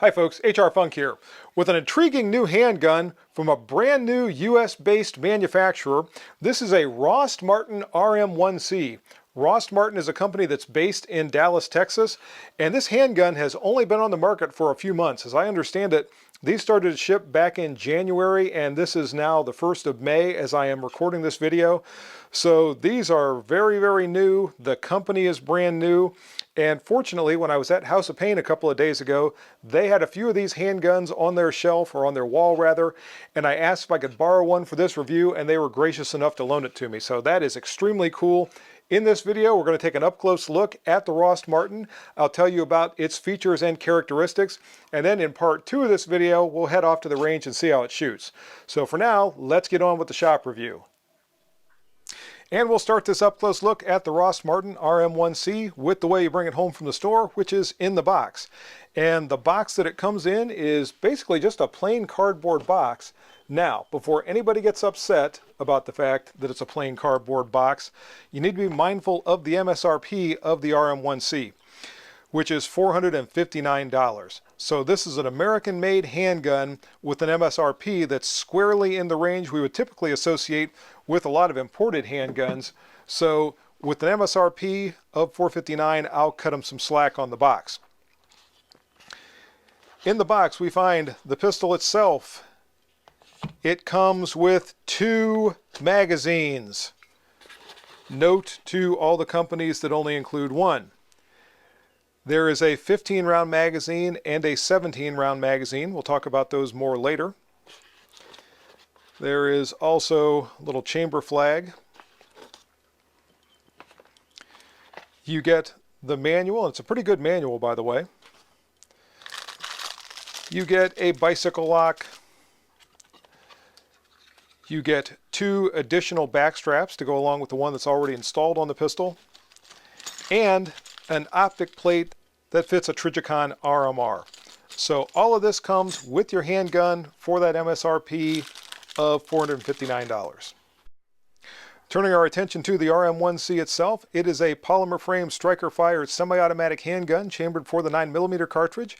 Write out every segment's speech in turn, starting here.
Hi folks, HR Funk here with an intriguing new handgun from a brand new US-based manufacturer. This is a Rost Martin RM1C. Rost Martin is a company that's based in Dallas, Texas, and this handgun has only been on the market for a few months. As I understand it, these started to ship back in January, and this is now the 1st of May as I am recording this video. So these are very, very new. The company is brand new. And fortunately, when I was at House of Pain a couple of days ago, they had a few of these handguns on their shelf, or on their wall rather, and I asked if I could borrow one for this review, and they were gracious enough to loan it to me. So that is extremely cool. In this video, we're going to take an up-close look at the Rost Martin. I'll tell you about its features and characteristics, and then in part 2 of this video, we'll head off to the range and see how it shoots. So for now, let's get on with the shop review. And we'll start this up-close look at the Rost Martin RM1C with the way you bring it home from the store, which is in the box. And the box that it comes in is basically just a plain cardboard box. Now, before anybody gets upset about the fact that it's a plain cardboard box, you need to be mindful of the MSRP of the RM1C, which is $459. So this is an American-made handgun with an MSRP that's squarely in the range we would typically associate with a lot of imported handguns. So with an MSRP of $459, I'll cut them some slack on the box. In the box, we find the pistol itself. It comes with 2 magazines. Note to all the companies that only include 1. There is a 15-round magazine and a 17-round magazine. We'll talk about those more later. There is also a little chamber flag. You get the manual. It's a pretty good manual, by the way. You get a bicycle lock. You get 2 additional back straps to go along with the one that's already installed on the pistol, and an optic plate that fits a Trijicon RMR. So all of this comes with your handgun for that MSRP of $459. Turning our attention to the RM1C itself, it is a polymer frame striker fired semi-automatic handgun chambered for the 9mm cartridge.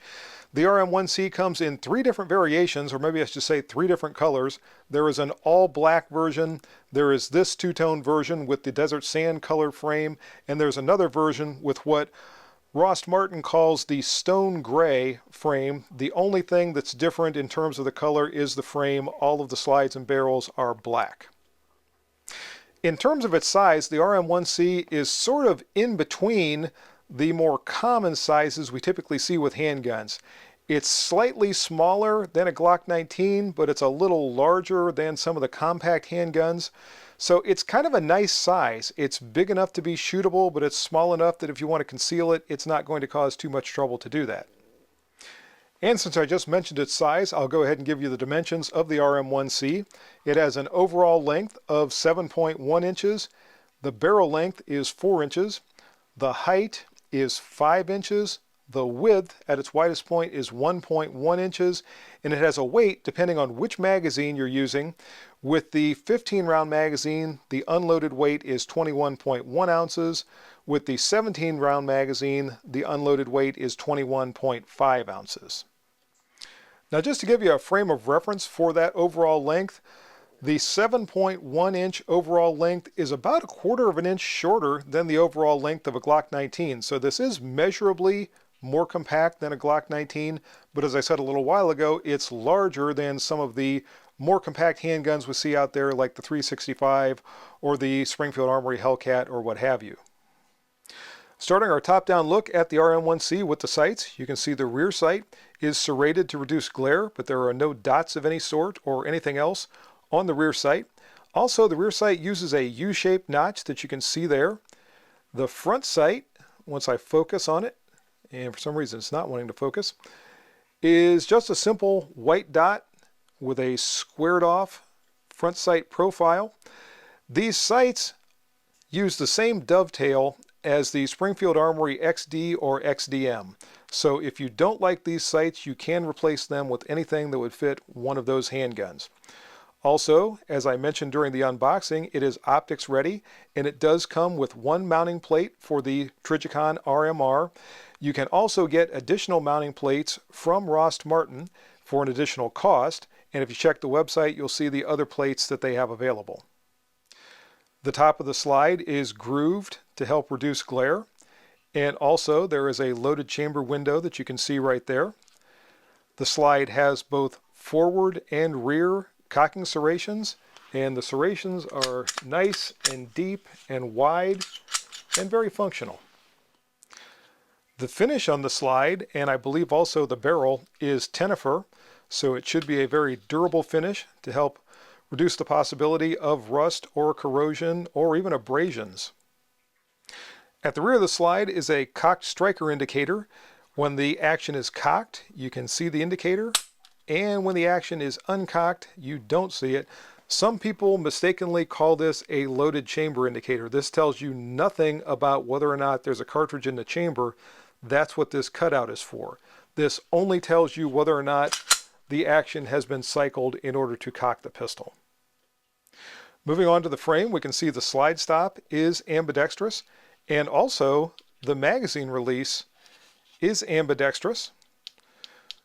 The RM1C comes in 3 different variations, or maybe I should say 3 different colors. There is an all black version, there is this 2-tone version with the desert sand color frame, and there's another version with what Rost Martin calls the stone gray frame. The only thing that's different in terms of the color is the frame. All of the slides and barrels are black. In terms of its size, the RM1C is sort of in between the more common sizes we typically see with handguns. It's slightly smaller than a Glock 19, but it's a little larger than some of the compact handguns. So it's kind of a nice size. It's big enough to be shootable, but it's small enough that if you want to conceal it, it's not going to cause too much trouble to do that. And since I just mentioned its size, I'll go ahead and give you the dimensions of the RM1C. It has an overall length of 7.1 inches. The barrel length is 4 inches. The height is 5 inches. The width at its widest point is 1.1 inches, and it has a weight depending on which magazine you're using. With the 15-round magazine, the unloaded weight is 21.1 ounces. With the 17-round magazine, the unloaded weight is 21.5 ounces. Now, just to give you a frame of reference for that overall length, the 7.1 inch overall length is about 1/4 of an inch shorter than the overall length of a Glock 19. So this is measurably more compact than a Glock 19, but as I said a little while ago, it's larger than some of the more compact handguns we see out there like the 365 or the Springfield Armory Hellcat or what have you. Starting our top-down look at the RM1C with the sights, you can see the rear sight is serrated to reduce glare, but there are no dots of any sort or anything else on the rear sight. Also, the rear sight uses a U-shaped notch that you can see there. The front sight, once I focus on it, and for some reason it's not wanting to focus, is just a simple white dot with a squared off front sight profile. These sights use the same dovetail as the Springfield Armory XD or XDM. So if you don't like these sights, you can replace them with anything that would fit one of those handguns. Also, as I mentioned during the unboxing, it is optics ready, and it does come with one mounting plate for the Trijicon RMR. You can also get additional mounting plates from Rost Martin for an additional cost, and if you check the website, you'll see the other plates that they have available. The top of the slide is grooved to help reduce glare, and also there is a loaded chamber window that you can see right there. The slide has both forward and rear cocking serrations, and the serrations are nice and deep and wide and very functional. The finish on the slide, and I believe also the barrel, is Tenifer, so it should be a very durable finish to help reduce the possibility of rust or corrosion or even abrasions. At the rear of the slide is a cocked striker indicator. When the action is cocked, you can see the indicator, and when the action is uncocked, you don't see it. Some people mistakenly call this a loaded chamber indicator. This tells you nothing about whether or not there's a cartridge in the chamber. That's what this cutout is for. This only tells you whether or not the action has been cycled in order to cock the pistol. Moving on to the frame, we can see the slide stop is ambidextrous, and also the magazine release is ambidextrous.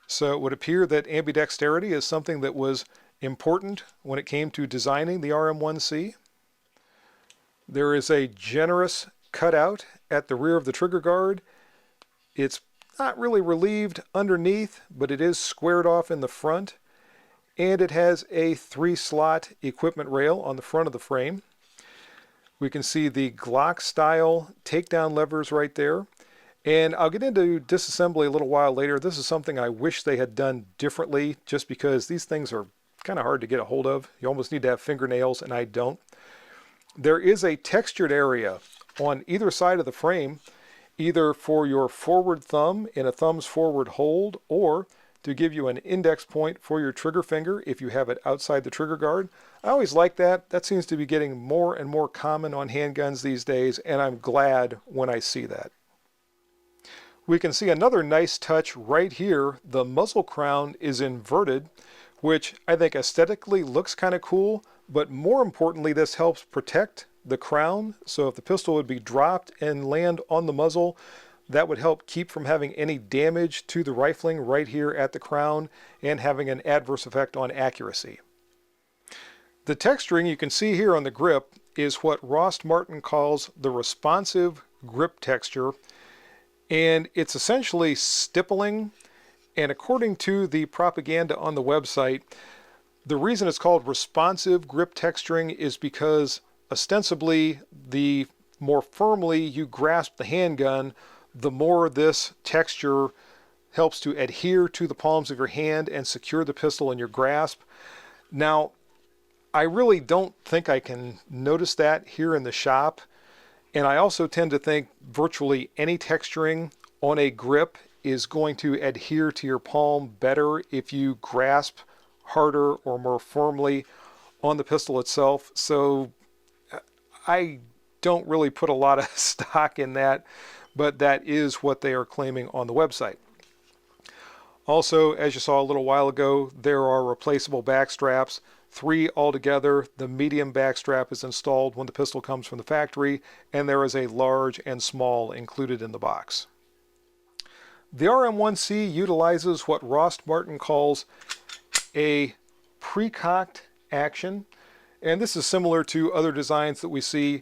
So it would appear that ambidexterity is something that was important when it came to designing the RM1C. There is a generous cutout at the rear of the trigger guard. It's not really relieved underneath, but it is squared off in the front. And it has a 3-slot equipment rail on the front of the frame. We can see the Glock style takedown levers right there. And I'll get into disassembly a little while later. This is something I wish they had done differently, just because these things are kind of hard to get a hold of. You almost need to have fingernails, and I don't. There is a textured area on either side of the frame, either for your forward thumb in a thumb's forward hold, or to give you an index point for your trigger finger if you have it outside the trigger guard. I always like that. That seems to be getting more and more common on handguns these days, and I'm glad when I see that. We can see another nice touch right here. The muzzle crown is inverted, which I think aesthetically looks kind of cool, but more importantly, this helps protect the crown. So if the pistol would be dropped and land on the muzzle, that would help keep from having any damage to the rifling right here at the crown and having an adverse effect on accuracy. The texturing you can see here on the grip is what Rost Martin calls the responsive grip texture, and it's essentially stippling. And according to the propaganda on the website, the reason it's called responsive grip texturing is because ostensibly the more firmly you grasp the handgun, the more this texture helps to adhere to the palms of your hand and secure the pistol in your grasp. Now, I really don't think I can notice that here in the shop. And I also tend to think virtually any texturing on a grip is going to adhere to your palm better if you grasp harder or more firmly on the pistol itself. So I don't really put a lot of stock in that, but that is what they are claiming on the website. Also, as you saw a little while ago, there are replaceable back straps. 3 altogether. The medium back strap is installed when the pistol comes from the factory, and there is a large and small included in the box. The RM1C utilizes what Rost Martin calls a pre-cocked action, and this is similar to other designs that we see.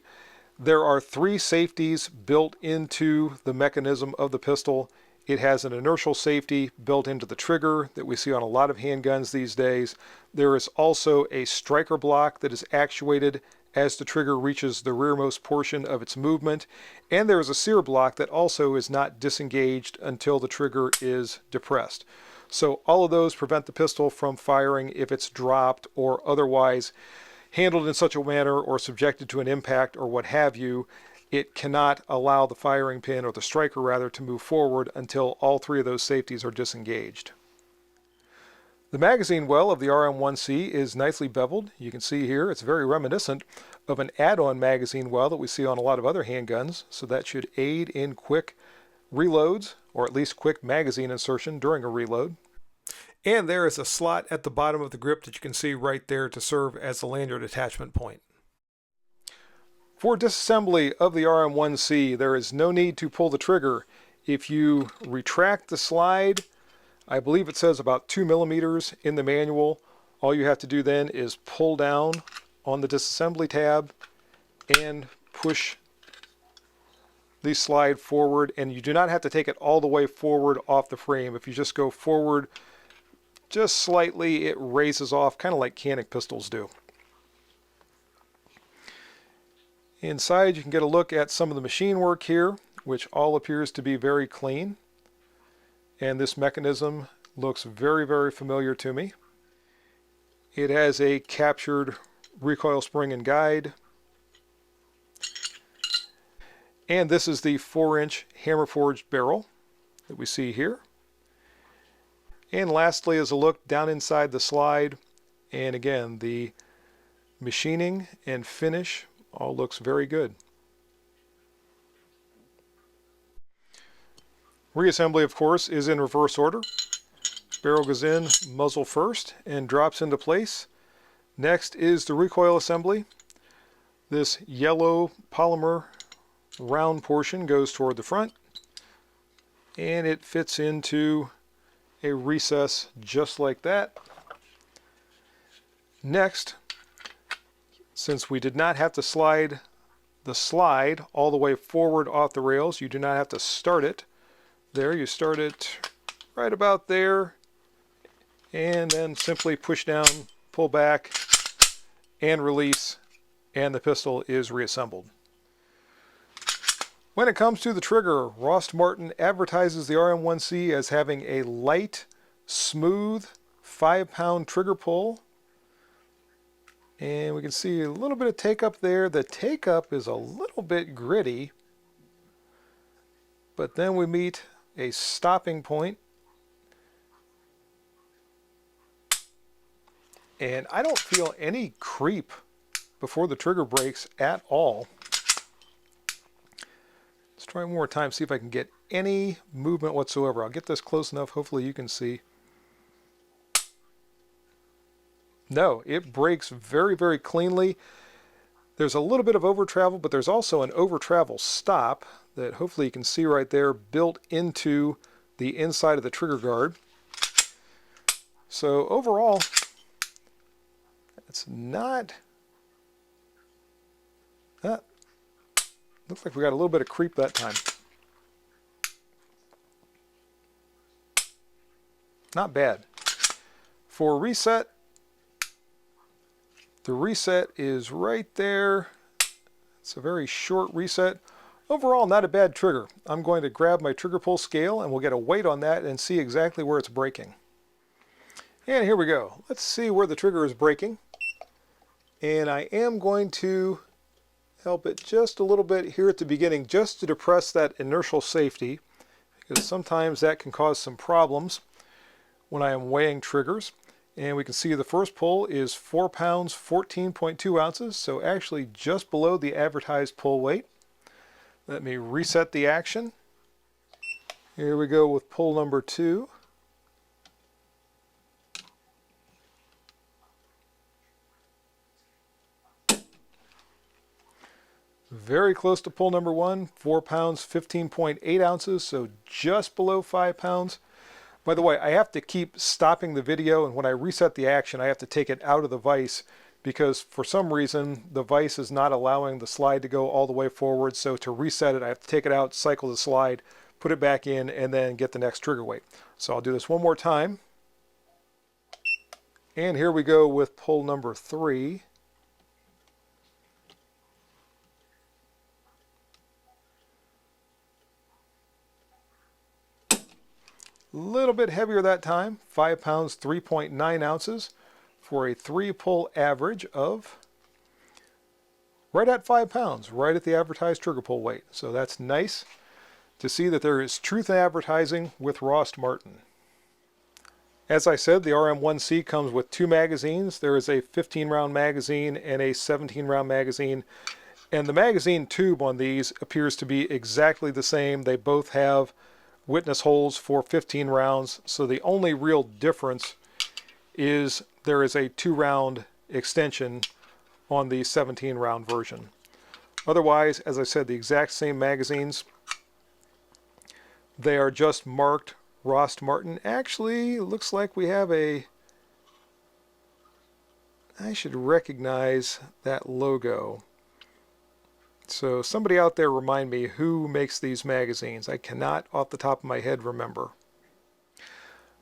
There are 3 safeties built into the mechanism of the pistol. It has an inertial safety built into the trigger that we see on a lot of handguns these days. There is also a striker block that is actuated as the trigger reaches the rearmost portion of its movement. And there is a sear block that also is not disengaged until the trigger is depressed. So all of those prevent the pistol from firing if it's dropped or otherwise handled in such a manner or subjected to an impact or what have you. It cannot allow the firing pin, or the striker rather, to move forward until all 3 of those safeties are disengaged. The magazine well of the RM1C is nicely beveled. You can see here it's very reminiscent of an add-on magazine well that we see on a lot of other handguns, so that should aid in quick reloads, or at least quick magazine insertion during a reload. And there is a slot at the bottom of the grip that you can see right there to serve as the lanyard attachment point. For disassembly of the RM1C, there is no need to pull the trigger. If you retract the slide, I believe it says about 2 millimeters in the manual, all you have to do then is pull down on the disassembly tab and push the slide forward, and you do not have to take it all the way forward off the frame. If you just go forward just slightly, it raises off, kind of like Canic pistols do. Inside you can get a look at some of the machine work here, which all appears to be very clean. And this mechanism looks very, very familiar to me. It has a captured recoil spring and guide. And this is the 4-inch hammer forged barrel that we see here. And lastly is a look down inside the slide. And again, the machining and finish all looks very good. Reassembly, of course, is in reverse order. Barrel goes in muzzle first and drops into place. Next is the recoil assembly. This yellow polymer round portion goes toward the front, and it fits into a recess just like that. Next, since we did not have to slide the slide all the way forward off the rails, you do not have to start it there. You start it right about there, and then simply push down, pull back, and release, and the pistol is reassembled. When it comes to the trigger, Rost Martin advertises the RM1C as having a light, smooth, 5-pound trigger pull. And we can see a little bit of take-up there. The take-up is a little bit gritty, but then we meet a stopping point. And I don't feel any creep before the trigger breaks at all. Let's try one more time, see if I can get any movement whatsoever. I'll get this close enough, hopefully you can see. No, it breaks very, very cleanly. There's a little bit of over travel, but there's also an over travel stop that hopefully you can see right there built into the inside of the trigger guard. So overall, it's not... looks like we got a little bit of creep that time. Not bad. For reset, the reset is right there. It's a very short reset. Overall, not a bad trigger. I'm going to grab my trigger pull scale and we'll get a weight on that and see exactly where it's breaking. And here we go. Let's see where the trigger is breaking. And I am going to help it just a little bit here at the beginning, just to depress that inertial safety, because sometimes that can cause some problems when I am weighing triggers. And we can see the first pull is 4 pounds 14.2 ounces, so actually just below the advertised pull weight. Let me reset the action. Here we go with pull number 2. Very close to pull number 1, 4 pounds 15.8 ounces, so just below 5 pounds. By the way, I have to keep stopping the video, and when I reset the action, I have to take it out of the vise because for some reason the vise is not allowing the slide to go all the way forward. So to reset it, I have to take it out, cycle the slide, put it back in, and then get the next trigger weight. So I'll do this one more time. And here we go with pull number 3. A little bit heavier that time, 5 pounds 3.9 ounces for a 3-pull average of right at 5 pounds, right at the advertised trigger pull weight. So that's nice to see that there is truth in advertising with Rost Martin. As I said, the RM1C comes with 2 magazines. There is a 15-round magazine and a 17-round magazine. And the magazine tube on these appears to be exactly the same. They both have witness holes for 15 rounds. So the only real difference is there is a 2-round extension on the 17-round version. Otherwise, as I said, the exact same magazines. They are just marked Rost Martin. Actually, it looks like we have a... I should recognize that logo. So somebody out there remind me who makes these magazines. I cannot off the top of my head remember.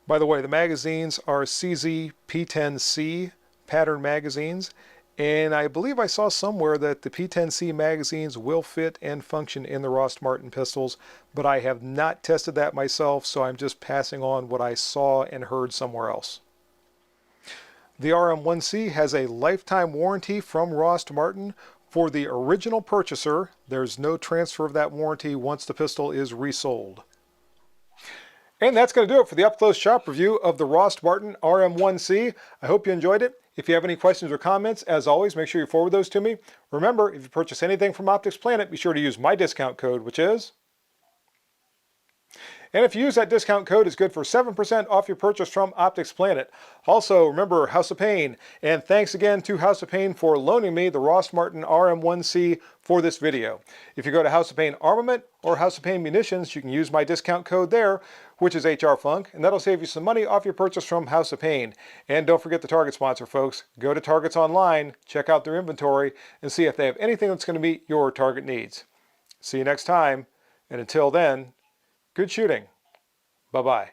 By the way, the magazines are CZ P10C pattern magazines, and I believe I saw somewhere that the P10C magazines will fit and function in the Rost Martin pistols, but I have not tested that myself, so I'm just passing on what I saw and heard somewhere else. The RM1C has a lifetime warranty from Rost Martin. For the original purchaser, there's no transfer of that warranty once the pistol is resold. And that's going to do it for the up-close shop review of the Rost Martin RM1C. I hope you enjoyed it. If you have any questions or comments, as always, make sure you forward those to me. Remember, if you purchase anything from Optics Planet, be sure to use my discount code, which is... And if you use that discount code, it's good for 7% off your purchase from Optics Planet. Also, remember House of Pain. And thanks again to House of Pain for loaning me the Rost Martin RM1C for this video. If you go to House of Pain Armament or House of Pain Munitions, you can use my discount code there, which is HRFUNK, and that'll save you some money off your purchase from House of Pain. And don't forget the Target sponsor, folks. Go to Target's online, check out their inventory, and see if they have anything that's going to meet your Target needs. See you next time, and until then, good shooting. Bye-bye.